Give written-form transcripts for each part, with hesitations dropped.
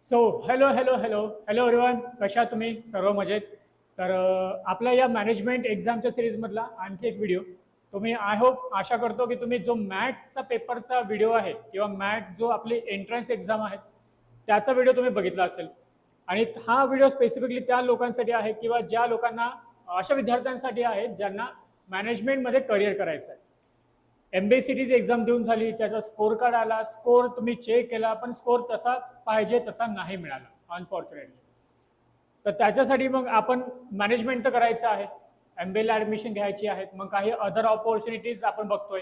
So hello hello hello hello everyone, कशा तुम्ही सर्व मजेत. तर आपल्या या मॅनेजमेंट एक्झामच्या सिरीजमधला आणखी एक व्हिडिओ तुम्ही आय होप आशा करतो की तुम्ही जो मॅथचा पेपरचा व्हिडिओ आहे किंवा मॅथ जो आपली एंट्रन्स एक्झाम आहे त्याचा व्हिडिओ तुम्ही बघितला असेल. आणि हा व्हिडिओ स्पेसिफिकली त्या लोकांसाठी आहे किंवा ज्या लोकांना अशा विद्यार्थ्यांसाठी आहे ज्यांना मॅनेजमेंटमध्ये करिअर करायचं आहे. MBCTची एक्झाम देऊन झाली, त्याचा स्कोर कार्ड आला, स्कोर तुम्ही चेक केला, पण स्कोर तसा पाहिजे तसा नाही मिळाला अनफॉर्च्युनेटली. तर त्याच्यासाठी मग आपण मॅनेजमेंट तर करायचं आहे, MBAला ॲडमिशन घ्यायची आहेत, मग काही अदर ऑपॉर्च्युनिटीज आपण बघतोय.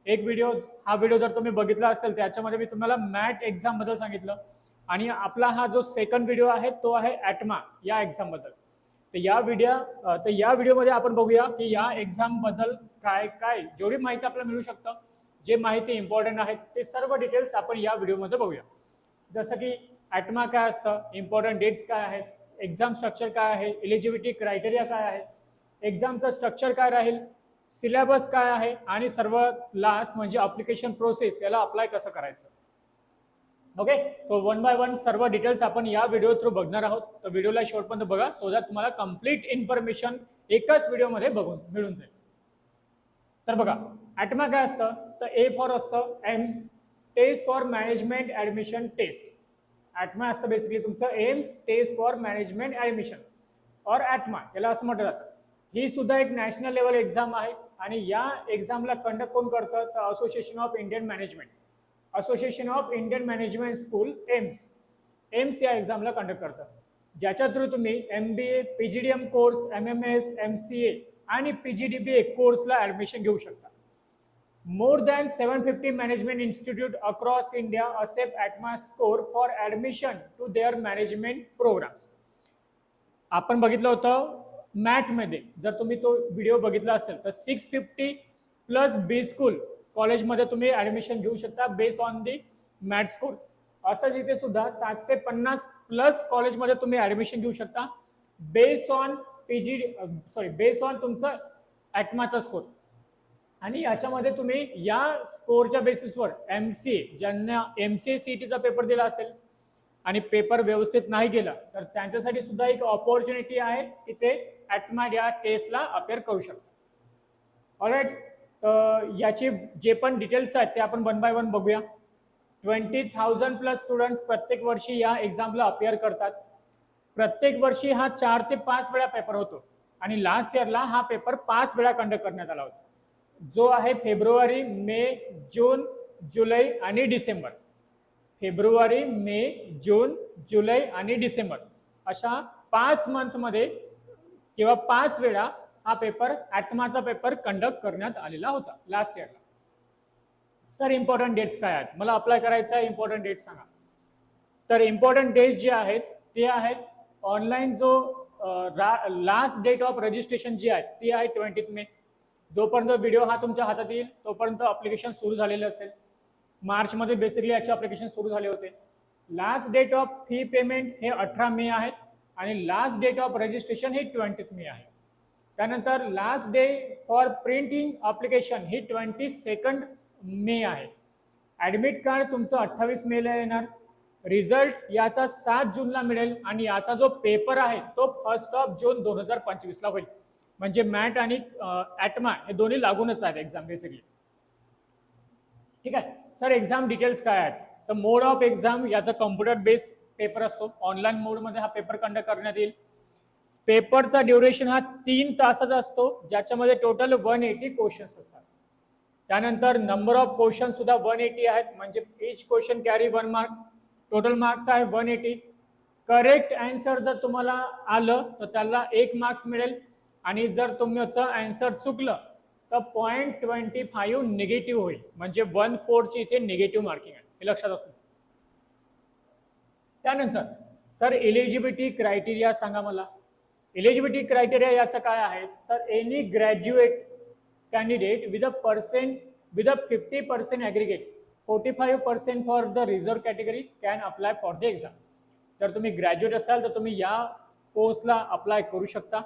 हा व्हिडिओ जर तुम्ही बघितला असेल त्याच्यामध्ये मी तुम्हाला मॅट एक्झामबद्दल सांगितलं. आणि आपला हा जो सेकंड व्हिडिओ आहे तो आहे ॲटमा या एक्झामबद्दल. तर या व्हिडिओमध्ये आपण बघूया की या एक्झाम बद्दल काय काय जेवढी माहिती आपल्याला मिळू शकतं, जे माहिती इम्पॉर्टंट आहेत ते सर्व डिटेल्स आपण या व्हिडिओमध्ये बघूया. जसं की ॲटमा काय असतं, इम्पॉर्टंट डेट्स काय आहेत, एक्झाम स्ट्रक्चर काय आहे, एलिजिबिलिटी क्रायटेरिया काय आहे, एक्झामचं स्ट्रक्चर काय राहील, सिलेबस काय आहे, आणि सर्व लास्ट म्हणजे अप्लिकेशन प्रोसेस, याला अप्लाय कसं करायचं. ओके, तो वन बाय वन सर्व डिटेल्स आपण या व्हिडिओ थ्रू बघणार आहोत. तर व्हिडिओला शेवटपर्यंत बघा सो दॅट तुम्हाला कम्प्लीट इन्फॉर्मेशन एकाच व्हिडिओमध्ये मिळून जाईल. तर बघा, ॲटमा काय असतं, तर ए फॉर असतं AIMS, test for management admission test. ATMA असतं बेसिकली तुमचं AIMS test for management admission और ॲटमा याला असं म्हटलं जातं. ही सुद्धा एक नॅशनल लेवल एक्झाम आहे आणि या एक्झामला कंडक्ट कोण करतं, तर association of Indian management, association of Indian management school AIMS या एक्झामला कंडक्ट करतात. ज्याच्या थ्रू तुम्ही MBA, PGDM कोर्स, MMS, MCA आणि PGDBA कोर्सला ॲडमिशन घेऊ शकता. More than 750 management institute across India accept ATMA score for admission to their management programs. आपण बघितलं होतं मॅथमध्ये, जर तुम्ही तो व्हिडिओ बघितला असेल तर 650 प्लस बी स्कूल कॉलेजमध्ये तुम्ही ॲडमिशन घेऊ शकता base on the math score. असं इथे सुद्धा 750 प्लस कॉलेजमध्ये तुम्ही ॲडमिशन घेऊ शकता बेस ऑन बेस ऑन तुमचं ॲटमाचा स्कोर. आणि याच्यामध्ये तुम्ही या स्कोरच्या बेसिसवर MCA, ज्यांना MCA CETचा पेपर दिला असेल आणि पेपर व्यवस्थित नाही गेला तर त्यांच्यासाठी सुद्धा एक ऑपॉर्च्युनिटी आहे की ते ॲटमा या टेस्टला अपेअर करू शकतात. ऑलराईट, तर याचे जे पण डिटेल्स आहेत ते आपण वन बाय वन बघूया. 20,000 प्लस स्टुडंट्स प्रत्येक वर्षी या एक्झामला अपेअर करतात. प्रत्येक वर्षी हा 4 ते 5 वेळा पेपर होतो आणि लास्ट इयरला हा पेपर 5 वेळा कंडक्ट करण्यात आला होता, जो आहे फेब्रुवारी, मे, जून, जुलै आणि डिसेंबर. फेब्रुवारी, मे, जून, जुलै आणि डिसेंबर अशा 5 मंथमध्ये किंवा 5 वेळा हा पेपर ॲटमाचा पेपर कंडक्ट करण्यात आलेला होता लास्ट इयरला. सर इम्पॉर्टंट डेट्स काय आहेत, मला अप्लाय करायचं आहे, इम्पॉर्टंट डेट्स सांगा. तर इम्पॉर्टंट डेट्स जे आहेत ते आहेत ऑनलाईन जो लास्ट डेट ऑफ रजिस्ट्रेशन जी आहे ती आहे 20 मे. जोपर्यंत व्हिडिओ हा तुमच्या हातात येईल तोपर्यंत अप्लिकेशन सुरू झालेलं असेल. मार्चमध्ये बेसिकली याचे अप्लिकेशन सुरू झाले होते. Last date of fee payment हे 18 मे आहे आणि लास्ट डेट ऑफ रजिस्ट्रेशन हे 20 मे आहे. त्यानंतर last day for printing application ही 22 मे आहे. ॲडमिट कार्ड तुमचं 28 मेला येणार. रिझल्ट याचा 7 जूनला मिळेल आणि याचा जो पेपर आहे तो 1 ऑफ जून 2025ला होईल. म्हणजे मॅट आणि ॲटमा हे दोन्ही लागूनच आहेत एक्झाम बेसिकली. ठीक आहे सर, एक्झाम डिटेल्स काय आहेत, तर मोड ऑफ एक्झाम याचा कम्प्युटर बेस्ड पेपर असतो. ऑनलाईन मोडमध्ये हा पेपर कंडक्ट करण्यात येईल. पेपरचा ड्युरेशन हा 3 तासाचा असतो, ज्याच्यामध्ये टोटल 180 क्वेश्चन्स असतात. त्यानंतर नंबर ऑफ क्वेश्चन सुद्धा 180 आहेत, म्हणजे each question carry 1 marks. Total marks आहे 180. करेक्ट आन्सर जर तुम्हाला आलं तर त्याला 1 मार्क्स मिळेल आणि जर तुमचं आन्सर चुकलं तर 0.25 निगेटिव्ह होईल, म्हणजे 1/4 इथे निगेटिव्ह मार्किंग आहे, हे लक्षात असू. त्यानंतर सर एलिजिबिलिटी क्रायटेरिया सांगा मला. एलिजिबिलिटी क्रायटेरिया याचं काय आहे, तर any graduate candidate with a 50% aggregate 45% for the reserve category can apply for the exam. जर तुम्ही ग्रॅज्युएट असाल तर तुम्ही या कोर्सला अप्लाय करू शकता.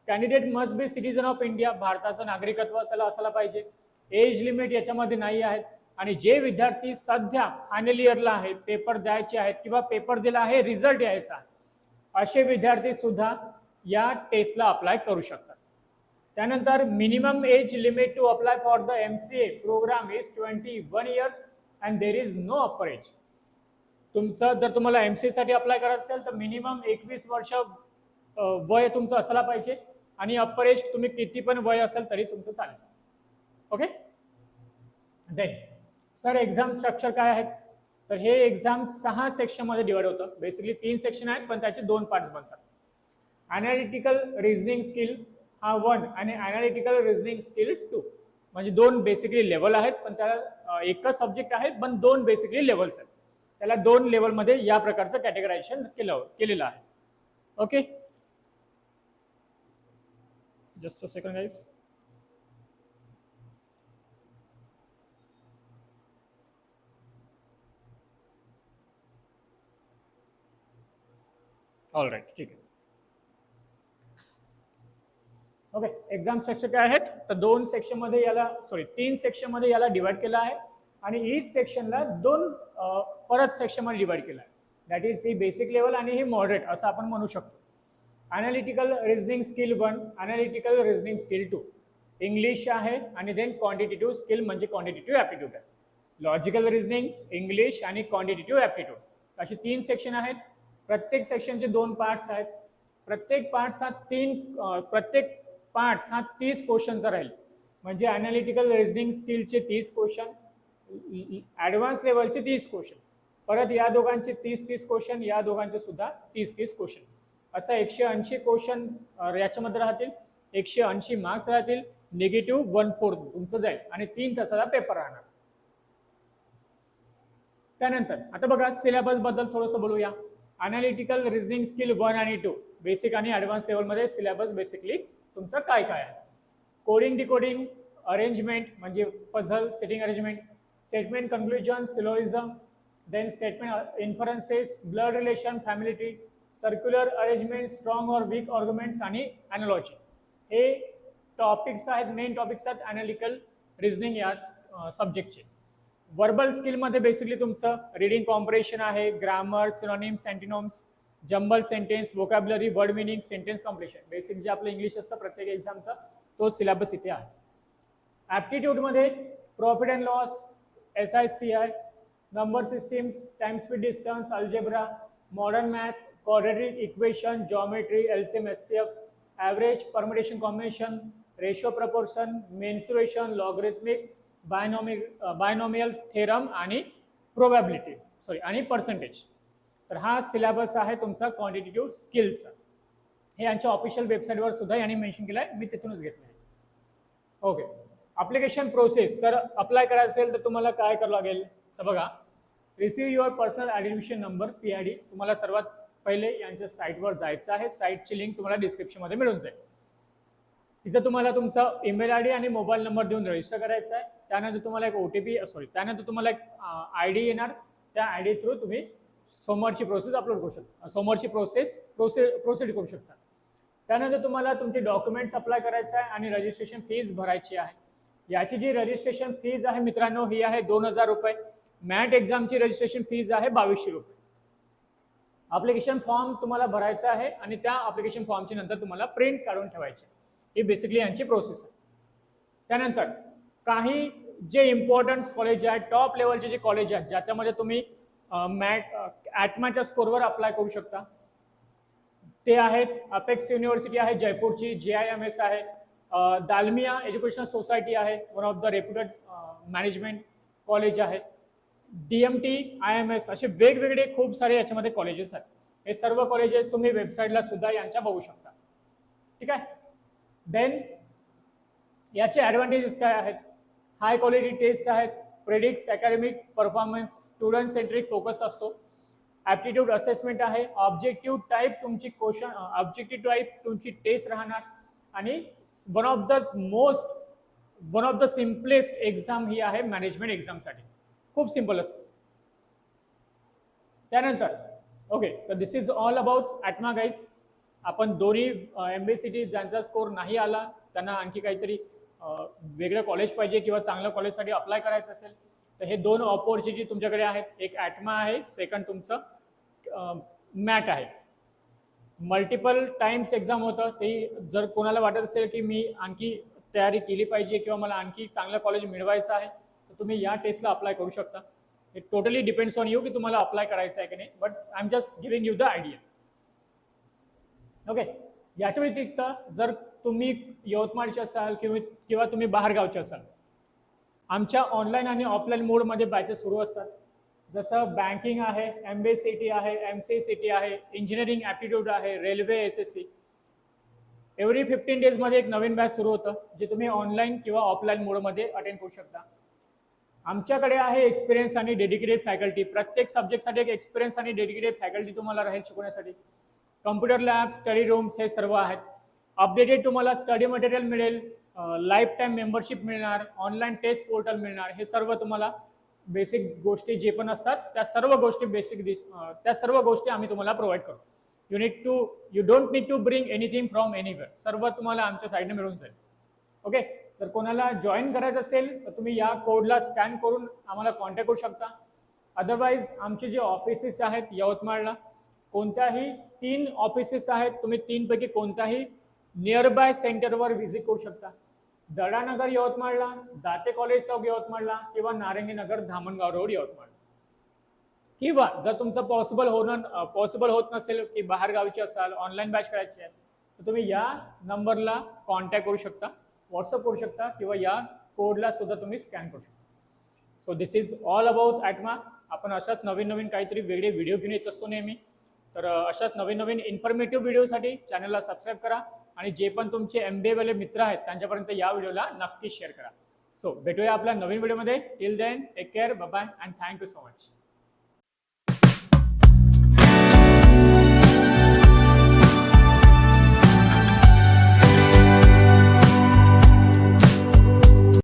Candidate must be citizen of India, भारताचं नागरिकत्व त्याला असायला पाहिजे. एज लिमिट याच्यामध्ये नाही आहेत. आणि जे विद्यार्थी सध्या फायनल इयरला आहेत, पेपर द्यायचे आहेत किंवा पेपर दिला आहे, रिझल्ट यायचा, असे विद्यार्थी सुद्धा या टेस्टला अप्लाय करू शकतात. त्यानंतर minimum age limit to apply for the MCA programme is 21 years and there is no upper age. तुमचं जर तुम्हाला MCA साठी अप्लाय करायचं असेल तर मिनिमम 21 वर्ष वय तुमचं असायला पाहिजे आणि अप्पर एज तुम्ही किती पण वय असेल तरी तुमचं चालेल. Okay. Then sir exam structure काय आहे? तर हे एक्झाम 6 सेक्शनमध्ये डिवाइड होतं. बेसिकली 3 सेक्शन आहेत पण त्याचे 2 पार्ट्स बनतात. ॲनालिटिकल रिझनिंग स्किल हा 1 आणि ॲनालिटिकल रिझनिंग स्किल 2, म्हणजे 2 बेसिकली लेवल आहेत, पण त्याला एकच सब्जेक्ट आहे पण 2 बेसिकली लेवल्स आहेत. त्याला 2 लेवलमध्ये या प्रकारचं कॅटेगरायझेशन केलेलं आहे. Okay, just a second guys. All right, ठीक आहे. ओके, एक्झाम स्ट्रक्चर काय आहेत? तर 2 सेक्शनमध्ये याला 3 सेक्शनमध्ये याला डिवाइड केलं आहे आणि ईच सेक्शनला 2 परत सेक्शनमध्ये डिवाइड केलं आहे. That is he basic level आणि ही मॉडरेट असं आपण म्हणू शकतो. Analytical reasoning skill 1, analytical reasoning skill 2. English आहे आणि देन क्वांटिटेटिव्ह स्किल म्हणजे क्वांटिटेटिव्ह ॲप्टिट्यूड आहे. लॉजिकल रिझनिंग, इंग्लिश आणि क्वांटिटेटिव्ह ॲप्टिट्यूड अशी 3 सेक्शन आहेत. प्रत्येक सेक्शनचे 2 पार्ट्स आहेत. प्रत्येक पार्ट्स हा 30 क्वेश्चनचा राहील. म्हणजे ॲनालिटिकल रिझनिंग स्किलचे 30 क्वेश्चन, ॲडव्हान्स लेवलचे 30 क्वेश्चन, परत या दोघांचे 30 क्वेश्चन, या दोघांचे सुद्धा 30 क्वेश्चन, असं 180 क्वेश्चन याच्यामध्ये राहतील. 180 मार्क्स राहतील. निगेटिव्ह 1/4 तुमचं जाईल आणि 3 तासाचा पेपर राहणार. त्यानंतर आता बघा सिलेबस बद्दल थोडंसं बोलूया. ॲनालिटिकल रिझनिंग स्किल 1 आणि 2 बेसिक आणि ॲडव्हान्स लेवलमध्ये सिलेबस बेसिकली तुमचं काय काय आहे? कोडिंग, डिकोडिंग, अरेंजमेंट म्हणजे puzzle, setting arrangement, statement conclusion, syllogism, then statement inferences, blood relation, family tree, circular arrangement, strong और वीक आर्ग्युमेंट्स आणि ॲनालॉजी. हे टॉपिक्स आहेत, मेन टॉपिक्स आहेत ॲनालिटिकल रिझनिंग या सब्जेक्टचे. वर्बल स्किलमध्ये बेसिकली तुमचं रिडिंग कॉम्प्रेशन आहे, grammar, synonyms, antonyms, jumble sentence, vocabulary, word meaning, sentence comprehension, basic जे आपलं इंग्लिश असतं प्रत्येक एक्झामचा तो सिलेबस इथे आहे. ॲप्टिट्यूडमध्ये profit and loss, SICI, number systems, time speed distance, algebra, modern math, quadratic equation, geometry, LCM, SCF, average, permutation combination, ratio proportion, mensuration, logarithmic, binomial theorem आणि probability आणि पर्सेंटेज. तर हा सिलेबस आहे तुमचा क्वांटिटेटिव्ह स्किलचा. हे यांच्या ऑफिशियल वेबसाईटवर सुद्धा यांनी मेन्शन केलं आहे, मी तिथूनच घेतलं आहे. Okay, application process. Sir apply करायचं असेल तर तुम्हाला काय करावं लागेल? तर बघा, receive your personal identification number PID. तुम्हाला सर्वात पहिले यांच्या साईटवर जायचं आहे. साईटची लिंक तुम्हाला डिस्क्रिप्शनमध्ये मिळून जाईल. तिथं तुम्हाला तुमचा ईमेल ID आणि मोबाईल नंबर देऊन रजिस्टर करायचा आहे. त्यानंतर तुम्हाला एक OTP त्यानंतर तुम्हाला एक ID येणार. त्या ID थ्रू तुम्ही समोरची प्रोसेस अपलोड करू शकता, समोरची प्रोसीड करू शकता. त्यानंतर तुम्हाला तुमचे डॉक्युमेंट्स अप्लाय करायचं आहे आणि रजिस्ट्रेशन फीज भरायची आहे. याची जी रजिस्ट्रेशन फीज आहे मित्रांनो ही आहे 2000 रुपये. मॅट एक्झामची रजिस्ट्रेशन फीज आहे 2200 रुपये. अप्लिकेशन फॉर्म तुम्हाला भरायचा आहे आणि त्या अप्लिकेशन फॉर्मची नंतर तुम्हाला प्रिंट काढून ठेवायची. ही बेसिकली यांची प्रोसेस आहे. त्यानंतर काही जे इम्पॉर्टंट कॉलेज आहेत, टॉप लेवलचे जे कॉलेज आहेत ज्याच्यामध्ये तुम्ही ॲटमाच्या स्कोरवर अप्लाय करू शकता, ते आहेत अपेक्स युनिव्हर्सिटी आहे जयपूरची, JIMS आहे, दालमिया एज्युकेशनल सोसायटी आहे, one of the reputed management college आहे, DMT, IMS, असे वेगवेगळे खूप सारे याच्यामध्ये कॉलेजेस आहेत. हे सर्व कॉलेजेस तुम्ही वेबसाईटला सुद्धा यांच्या बघू शकता. ठीक आहे. देन याचे ॲडव्हान्टेजेस काय आहेत? हाय क्वालिटी टेस्ट आहेत, predicts academic performance, student centric focus असतो, ॲप्टिट्यूड असेसमेंट आहे, ऑब्जेक्टिव्ह टाईप तुमची टेस्ट राहणार आणि one of the simplest exam ही आहे मॅनेजमेंट एक्झामसाठी. खूप सिम्पल असतं. त्यानंतर ओके, तर this is all about ATMA guys. आपण दोन्ही MBCT ज्यांचा स्कोर नाही आला त्यांना आणखी काहीतरी वेगळं कॉलेज पाहिजे किंवा चांगल्या कॉलेजसाठी अप्लाय करायचं असेल तर हे दोन ऑपॉर्च्युनिटी तुमच्याकडे आहेत. एक ॲटमा आहे, सेकंड तुमचं मॅट आहे. मल्टिपल टाइम्स एक्झाम होतं. ते जर कोणाला वाटत असेल की मी आणखी तयारी केली पाहिजे किंवा मला आणखी चांगलं कॉलेज मिळवायचं आहे, तर तुम्ही या टेस्टला अप्लाय करू शकता. It totally depends on you की तुम्हाला अप्लाय करायचं आहे की नाही, but I am just giving you the idea. Okay. याच्या व्यतिरिक्त जर तुम्ही यवतमाळचे असाल किंवा तुम्ही बाहेरगावचे असाल, आमच्या ऑनलाईन आणि ऑफलाईन मोडमध्ये बॅचेस सुरू असतात. जसं बँकिंग आहे, MBA-CT आहे, MCA-CT आहे, इंजिनिअरिंग ॲप्टिट्यूड आहे, रेल्वे, SSC. एव्हरी 15 डेजमध्ये एक नवीन बॅच सुरू होतं, जे तुम्ही ऑनलाईन किंवा ऑफलाईन मोडमध्ये अटेंड करू शकता. आमच्याकडे आहे एक्सपिरियन्स आणि डेडिकेटेड फॅकल्टी. प्रत्येक सब्जेक्टसाठी एक एक्सपिरियन्स आणि डेडिकेटेड फॅकल्टी तुम्हाला राहील शिकवण्यासाठी. कम्प्युटर लॅब, स्टडी रूम्स हे सर्व आहेत. अपडेटेड तुम्हाला स्टडी मटेरियल मिळेल, लाईफ टाईम मेंबरशिप मिळणार, ऑनलाईन टेस्ट पोर्टल मिळणार. हे सर्व तुम्हाला बेसिक गोष्टी जे पण असतात त्या सर्व गोष्टी आम्ही तुम्हाला प्रोव्हाइड करू. You don't need to bring anything from anywhere. सर्व तुम्हाला आमच्या साईडने मिळून जाईल. ओके. तर कोणाला जॉईन करायचं असेल तर तुम्ही या कोडला स्कॅन करून आम्हाला कॉन्टॅक्ट करू शकता. अदरवाईज आमचे जे ऑफिसेस आहेत यवतमाळला, कोणत्याही 3 ऑफिसेस आहेत. तुम्ही 3 पैकी कोणत्याही नियर बाय सेंटरवर व्हिजिट करू शकता. दडानगर यवतमाळला, दाते कॉलेज चौक यवतमाळला किंवा नारंगी नगर धामणगाव रोड यवतमाळ. किंवा जर तुमचं पॉसिबल होत नसेल की बाहेरगावचे असाल, ऑनलाईन बॅच करायची आहे, तर तुम्ही या नंबरला कॉन्टॅक्ट करू शकता, व्हॉट्सअप करू शकता किंवा या कोडला सुद्धा तुम्ही स्कॅन करू शकता. So this is all about ATMA. आपण अशाच नवीन काहीतरी वेगळे व्हिडिओ घेऊन येत असतो नेहमी. तर अशाच नवीन इन्फॉर्मेटिव्ह व्हिडिओसाठी चॅनलला सबस्क्राईब करा आणि जे पण तुमचे MBA वाले मित्र आहेत त्यांच्यापर्यंत या व्हिडिओला नक्की शेअर करा. सो भेटूया आपल्या नवीन व्हिडिओमध्ये. Till then take care, bye bye and thank you so much.